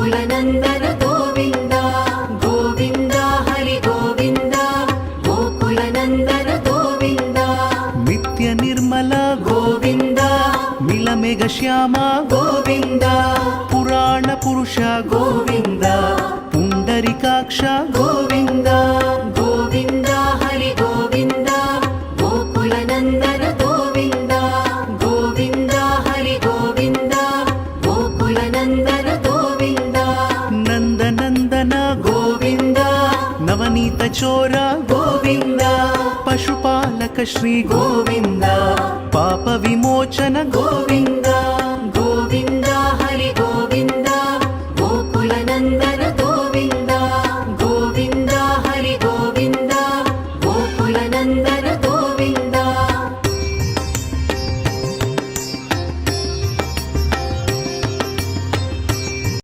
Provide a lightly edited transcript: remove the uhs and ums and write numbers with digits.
गोकुलनन्दन गोविन्द गोविन्द हरि गोविन्द गोकुलनन्दन गोविन्द नित्य निर्मल गोविन्द नीलमेघ श्याम गोविन्द पुराण पुरुष गोविन्द पुण्डरीकाक्ष गोविन्द गोविन्द हरि गोविन्द गोकुलनन्दन गोविन्द गोविन्द हरि गोविन्द गोकुलनन्दन गोविन्द नन्दनन्दन गोविन्द नवनीत चोर गोविन्द पशुपालक श्री गोविन्द पाप विमोचन गोविन्द गोविन्द हरि गोविन्द गोकुलनन्दन